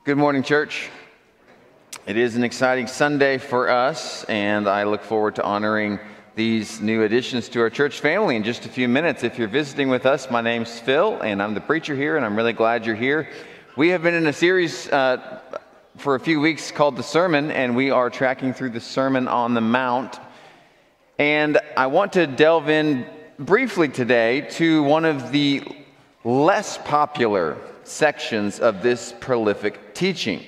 Good morning, church. It is an exciting Sunday for us, and I look forward to honoring these new additions to our church family in just a few minutes. If you're visiting with us, my name's Phil, and I'm the preacher here, and I'm really glad you're here. We have been in a series for a few weeks called The Sermon, and we are tracking through the Sermon on the Mount. And I want to delve in briefly today to one of the less popular sections of this prolific teaching.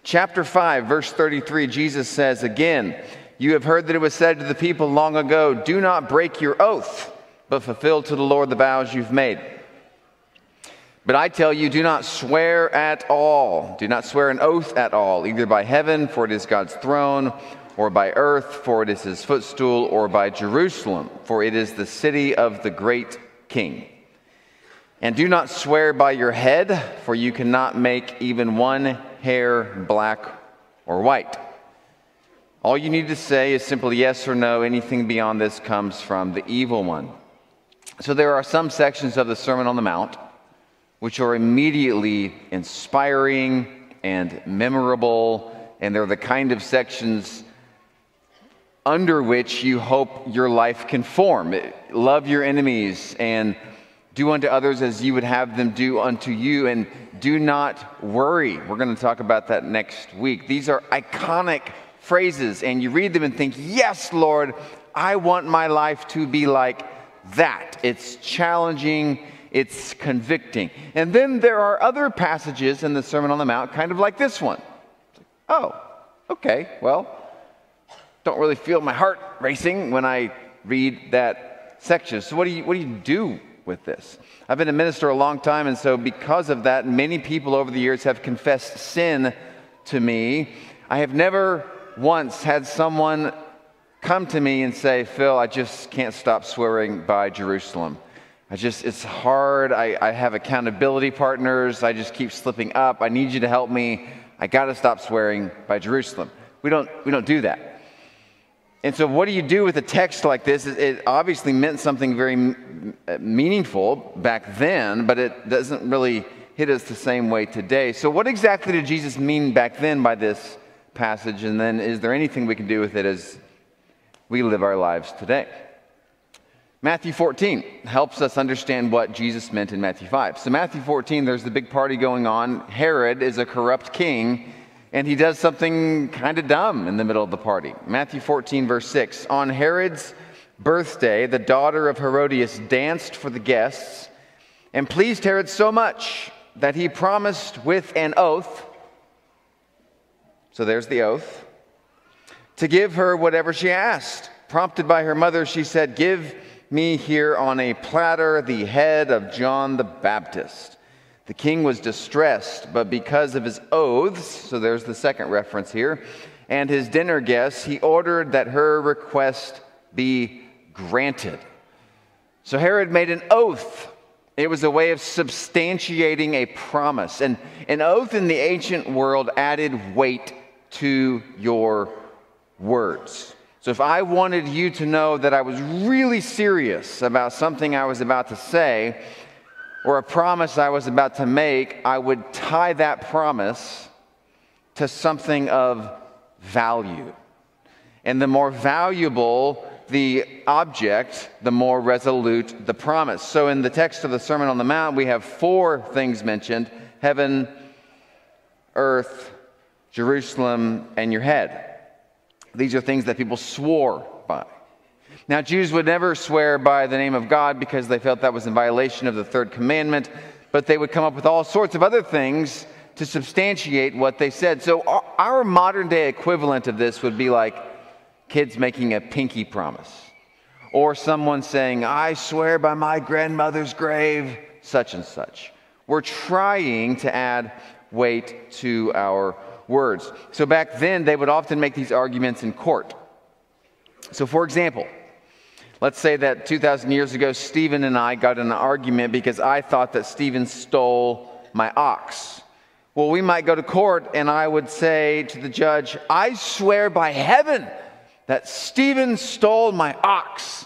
Chapter 5, verse 33, Jesus says, "Again, you have heard that it was said to the people long ago, 'Do not break your oath, but fulfill to the Lord the vows you've made.' But I tell you, do not swear at all. Do not swear an oath at all, either by heaven, for it is God's throne, or by earth, for it is his footstool, or by Jerusalem, for it is the city of the great King. And do not swear by your head, for you cannot make even one hair black or white. All you need to say is simply yes or no. Anything beyond this comes from the evil one." So there are some sections of the Sermon on the Mount which are immediately inspiring and memorable, and they're the kind of sections under which you hope your life can form. Love your enemies and do unto others as you would have them do unto you, and do not worry. We're going to talk about that next week. These are iconic phrases, and you read them and think, yes, Lord, I want my life to be like that. It's challenging, it's convicting. And then there are other passages in the Sermon on the Mount, kind of like this one. Oh, okay, well, don't really feel my heart racing when I read that section. So what do you do with this? I've been a minister a long time, and so because of that, many people over the years have confessed sin to me. I have never once had someone come to me and say, "Phil, I just can't stop swearing by Jerusalem. It's hard. I have accountability partners. I just keep slipping up. I need you to help me. I got to stop swearing by Jerusalem." We don't do that. And so what do you do with a text like this? It obviously meant something very meaningful back then, but it doesn't really hit us the same way today. So what exactly did Jesus mean back then by this passage? And then is there anything we can do with it as we live our lives today? Matthew 14 helps us understand what Jesus meant in Matthew 5. So Matthew 14, there's the big party going on. Herod is a corrupt king, and he does something kind of dumb in the middle of the party. Matthew 14, verse 6. "On Herod's birthday, the daughter of Herodias danced for the guests and pleased Herod so much that he promised with an oath," so there's the oath, "to give her whatever she asked. Prompted by her mother, she said, 'Give me here on a platter the head of John the Baptist.' The king was distressed, but because of his oaths," so there's the second reference here, "and his dinner guests, he ordered that her request be granted." So Herod made an oath. It was a way of substantiating a promise. And an oath in the ancient world added weight to your words. So if I wanted you to know that I was really serious about something I was about to say, or a promise I was about to make, I would tie that promise to something of value. And the more valuable the object, the more resolute the promise. So in the text of the Sermon on the Mount, we have four things mentioned: heaven, earth, Jerusalem, and your head. These are things that people swore by. Now, Jews would never swear by the name of God because they felt that was in violation of the third commandment, but they would come up with all sorts of other things to substantiate what they said. So our modern day equivalent of this would be like kids making a pinky promise, or someone saying, "I swear by my grandmother's grave," such and such. We're trying to add weight to our words. So back then, they would often make these arguments in court. So for example, let's say that 2,000 years ago, Stephen and I got in an argument because I thought that Stephen stole my ox. Well, we might go to court and I would say to the judge, "I swear by heaven that Stephen stole my ox."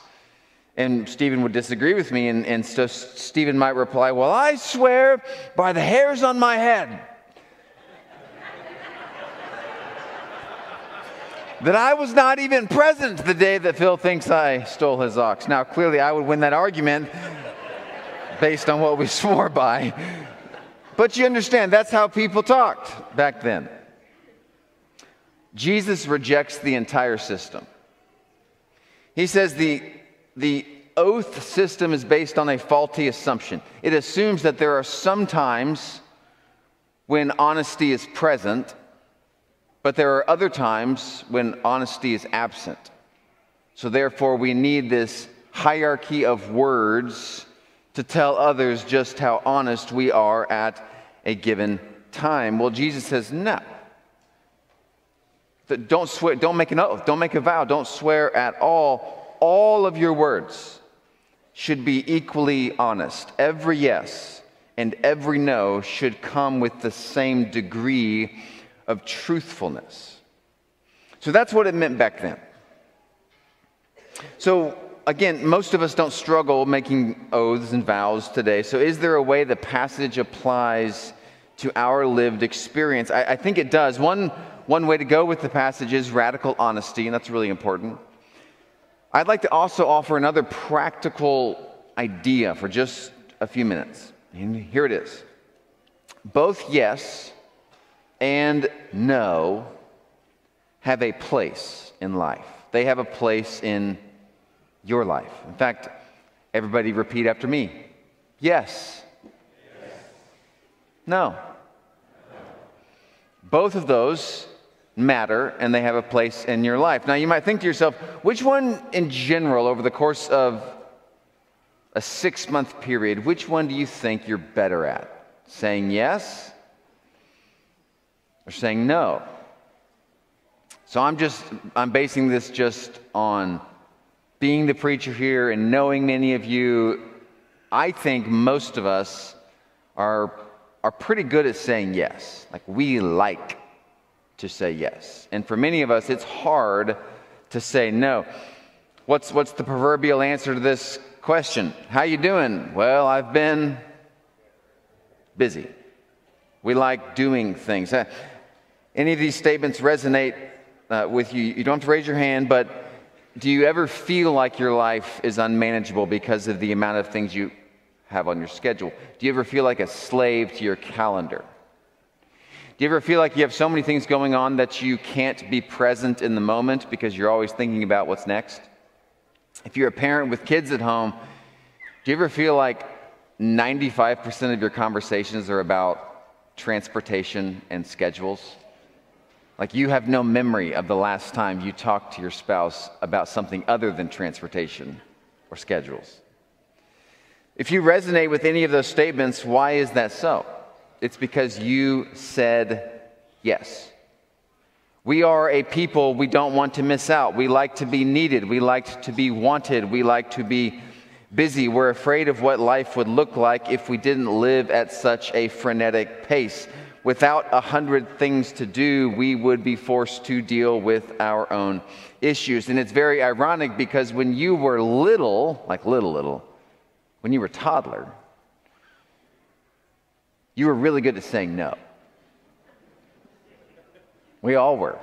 And Stephen would disagree with me, and so Stephen might reply, "Well, I swear by the hairs on my head." that I was not even present the day that Phil thinks I stole his ox. Now, clearly, I would win that argument based on what we swore by. But you understand, that's how people talked back then. Jesus rejects the entire system. He says the oath system is based on a faulty assumption. It assumes that there are some times when honesty is present, but there are other times when honesty is absent. So therefore, we need this hierarchy of words to tell others just how honest we are at a given time. Well, Jesus says, no. Don't swear, don't make an oath, don't make a vow, don't swear at all. All of your words should be equally honest. Every yes and every no should come with the same degree of truthfulness. So that's what it meant back then. So again, most of us don't struggle making oaths and vows today. So is there a way the passage applies to our lived experience? I think it does. One way to go with the passage is radical honesty, and that's really important. I'd like to also offer another practical idea for just a few minutes. And here it is. Both yes and no have a place in life. They have a place in your life. In fact, everybody repeat after me. Yes. Yes. No. Both of those matter, and they have a place in your life. Now, you might think to yourself, which one in general, over the course of a 6-month period, which one do you think you're better at? Saying yes or saying no? So I'm basing this just on being the preacher here and knowing many of you. I think most of us are pretty good at saying yes. Like, we like to say yes. And for many of us, it's hard to say no. What's the proverbial answer to this question? How you doing? Well, I've been busy. We like doing things. Any of these statements resonate with you? You don't have to raise your hand, but do you ever feel like your life is unmanageable because of the amount of things you have on your schedule? Do you ever feel like a slave to your calendar? Do you ever feel like you have so many things going on that you can't be present in the moment because you're always thinking about what's next? If you're a parent with kids at home, do you ever feel like 95% of your conversations are about transportation and schedules? Like, you have no memory of the last time you talked to your spouse about something other than transportation or schedules. If you resonate with any of those statements, why is that so? It's because you said yes. We are a people we don't want to miss out. We like to be needed. We like to be wanted. We like to be busy. We're afraid of what life would look like if we didn't live at such a frenetic pace. Without 100 things to do, we would be forced to deal with our own issues. And it's very ironic because when you were little, like little, when you were a toddler, you were really good at saying no. We all were.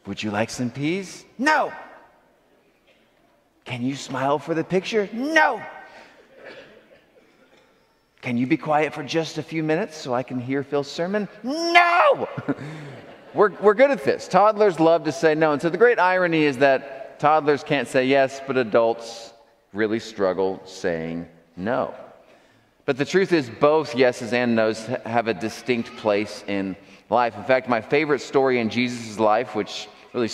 Would you like some peas? No. Can you smile for the picture? No. Can you be quiet for just a few minutes so I can hear Phil's sermon? No. We're good at this. Toddlers love to say no. And so the great irony is that toddlers can't say yes, but adults really struggle saying no. But the truth is, both yeses and nos have a distinct place in life. In fact, my favorite story in Jesus' life, which really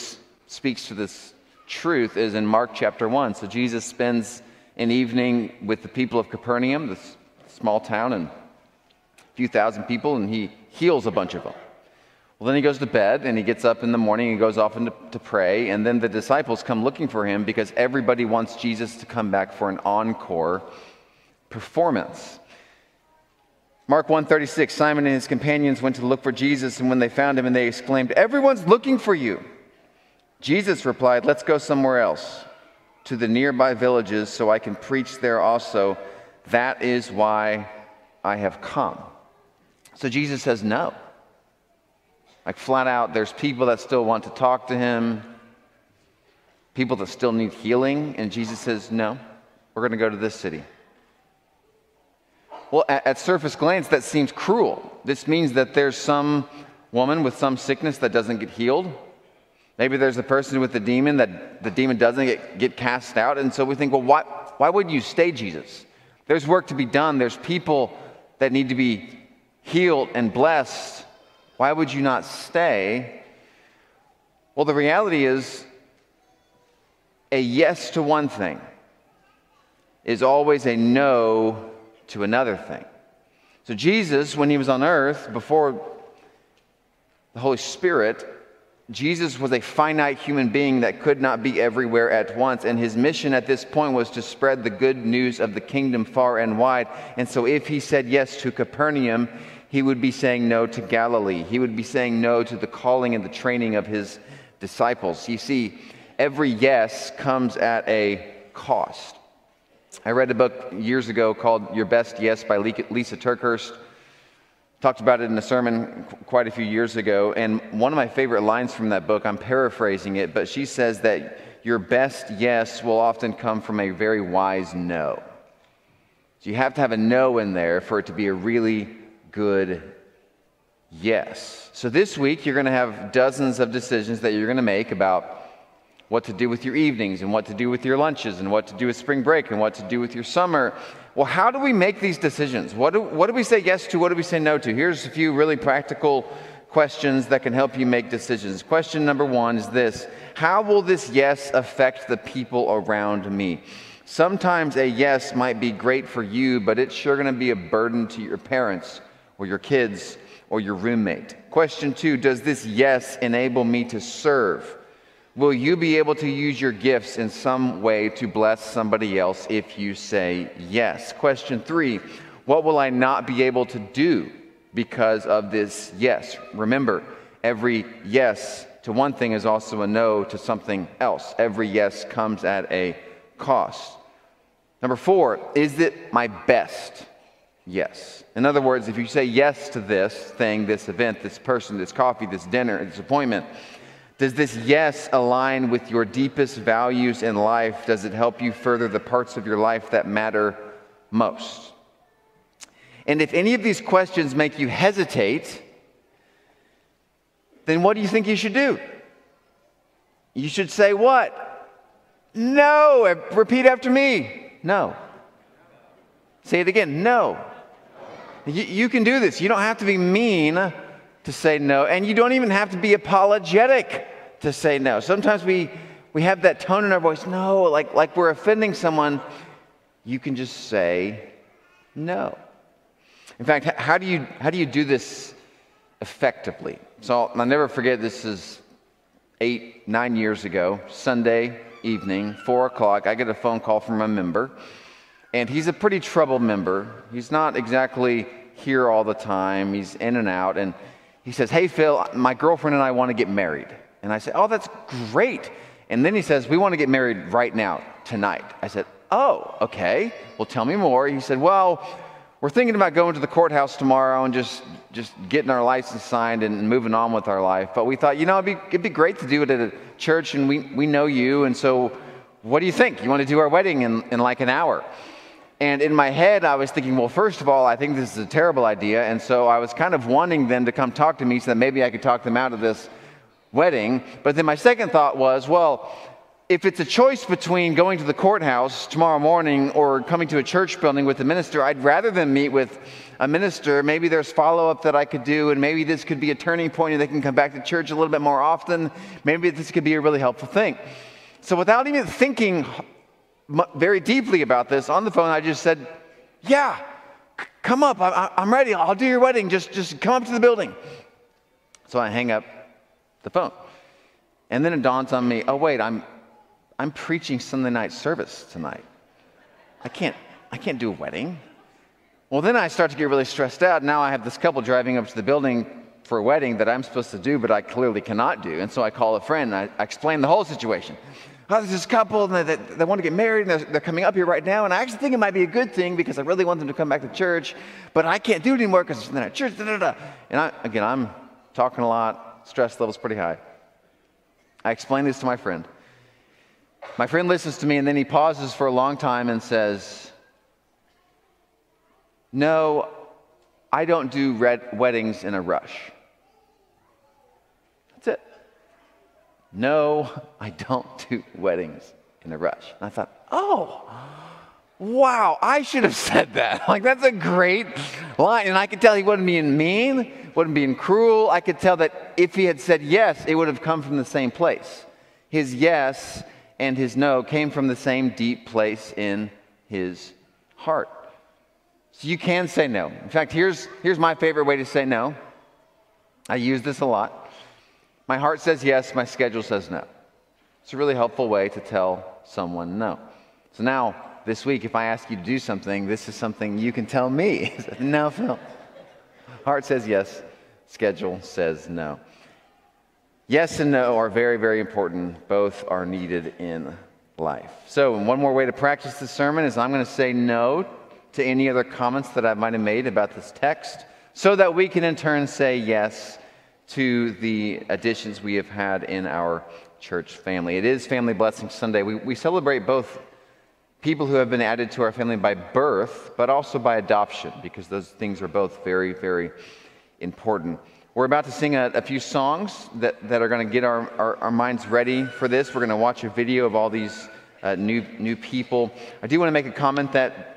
speaks to this truth, is in Mark chapter 1. So Jesus spends an evening with the people of Capernaum, this small town, and a few thousand people, and he heals a bunch of them. Well, then he goes to bed, and he gets up in the morning and goes off to pray, and then the disciples come looking for him because everybody wants Jesus to come back for an encore performance. Mark 1:36, Simon and his companions went to look for Jesus, and when they found him, and they exclaimed, "Everyone's looking for you." Jesus replied, "Let's go somewhere else, to the nearby villages, so I can preach there also. That is why I have come." So Jesus says no. Like flat out, there's people that still want to talk to him, people that still need healing, and Jesus says, no, we're going to go to this city. Well, at surface glance, that seems cruel. This means that there's some woman with some sickness that doesn't get healed. Maybe there's a person with a demon that the demon doesn't get cast out. And so we think, well, why would you stay, Jesus? There's work to be done. There's people that need to be healed and blessed. Why would you not stay? Well, the reality is a yes to one thing is always a no to another thing. So Jesus, when he was on earth, before the Holy Spirit, Jesus was a finite human being that could not be everywhere at once, and his mission at this point was to spread the good news of the kingdom far and wide. And so if he said yes to Capernaum, he would be saying no to Galilee. He would be saying no to the calling and the training of his disciples. You see, every yes comes at a cost. I read a book years ago called Your Best Yes by Lisa Turkhurst. Talked about it in a sermon quite a few years ago, and one of my favorite lines from that book, I'm paraphrasing it, but she says that your best yes will often come from a very wise no. So you have to have a no in there for it to be a really good yes. So this week you're going to have dozens of decisions that you're going to make about what to do with your evenings and what to do with your lunches and what to do with spring break and what to do with your summer. Well, how do we make these decisions? What do we say yes to? What do we say no to? Here's a few really practical questions that can help you make decisions. Question number one is this: how will this yes affect the people around me? Sometimes a yes might be great for you, but it's sure going to be a burden to your parents or your kids or your roommate. Question two, does this yes enable me to serve? Will you be able to use your gifts in some way to bless somebody else if you say yes? Question three, what will I not be able to do because of this yes? Remember, every yes to one thing is also a no to something else. Every yes comes at a cost. Number four, is it my best yes? In other words, if you say yes to this thing, this event, this person, this coffee, this dinner, this appointment, does this yes align with your deepest values in life? Does it help you further the parts of your life that matter most? And if any of these questions make you hesitate, then what do you think you should do? You should say what? No. Repeat after me. No. Say it again. No. You can do this. You don't have to be mean to say no, and you don't even have to be apologetic to say no. Sometimes we have that tone in our voice, no, like we're offending someone. You can just say no. In fact, how do you do this effectively? So I'll never forget, this is 8-9 years ago, Sunday evening, 4 o'clock, I get a phone call from a member, and he's a pretty troubled member. He's not exactly here all the time. He's in and out, and he says, hey, Phil, my girlfriend and I want to get married. And I said, oh, that's great. And then he says, we want to get married right now, tonight. I said, oh, okay. Well, tell me more. He said, well, we're thinking about going to the courthouse tomorrow and just getting our license signed and moving on with our life. But we thought, it'd be great to do it at a church, and we know you. And so what do you think? You want to do our wedding in like an hour? And in my head, I was thinking, well, first of all, I think this is a terrible idea. And so I was kind of wanting them to come talk to me so that maybe I could talk them out of this wedding. But then my second thought was, well, if it's a choice between going to the courthouse tomorrow morning or coming to a church building with a minister, I'd rather them meet with a minister. Maybe there's follow-up that I could do, and maybe this could be a turning point and they can come back to church a little bit more often. Maybe this could be a really helpful thing. So without even thinking very deeply about this, on the phone I just said, yeah, come up, I'm ready, I'll do your wedding, just come up to the building. So I hang up the phone, and then it dawns on me, oh wait, I'm preaching Sunday night service tonight. I can't do a wedding. Well, then I start to get really stressed out. Now I have this couple driving up to the building for a wedding that I'm supposed to do, but I clearly cannot do. And so I call a friend, and I explain the whole situation. Oh, there's this couple, and they want to get married, and they're coming up here right now, and I actually think it might be a good thing because I really want them to come back to church, but I can't do it anymore because they're at church, And I'm talking a lot, stress level's pretty high. I explain this to my friend. My friend listens to me, and then he pauses for a long time and says, "No, I don't do weddings in a rush." That's it. No, I don't do weddings in a rush. And I thought, oh, wow, I should have said that. Like, that's a great line. And I could tell he wasn't being mean, wasn't being cruel. I could tell that if he had said yes, it would have come from the same place. His yes and his no came from the same deep place in his heart. So you can say no. In fact, here's my favorite way to say no. I use this a lot. My heart says yes, my schedule says no. It's a really helpful way to tell someone no. So now, this week, if I ask you to do something, this is something you can tell me. No, Phil. Heart says yes, schedule says no. Yes and no are very, very important. Both are needed in life. So one more way to practice this sermon is I'm going to say no to any other comments that I might have made about this text so that we can in turn say yes to the additions we have had in our church family. It is Family Blessing Sunday. We celebrate both people who have been added to our family by birth, but also by adoption, because those things are both very, very important. We're about to sing a few songs that are going to get our minds ready for this. We're going to watch a video of all these new people. I do want to make a comment that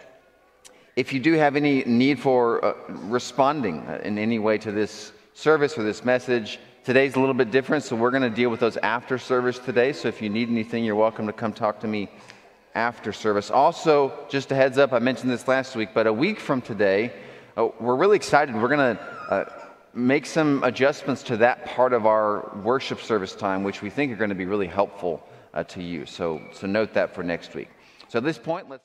if you do have any need for responding in any way to this service or this message, today's a little bit different, so we're going to deal with those after service today. So if you need anything, you're welcome to come talk to me after service. Also, just a heads up, I mentioned this last week, but a week from today, we're really excited. We're going to make some adjustments to that part of our worship service time, which we think are going to be really helpful to you. So note that for next week. So at this point, let's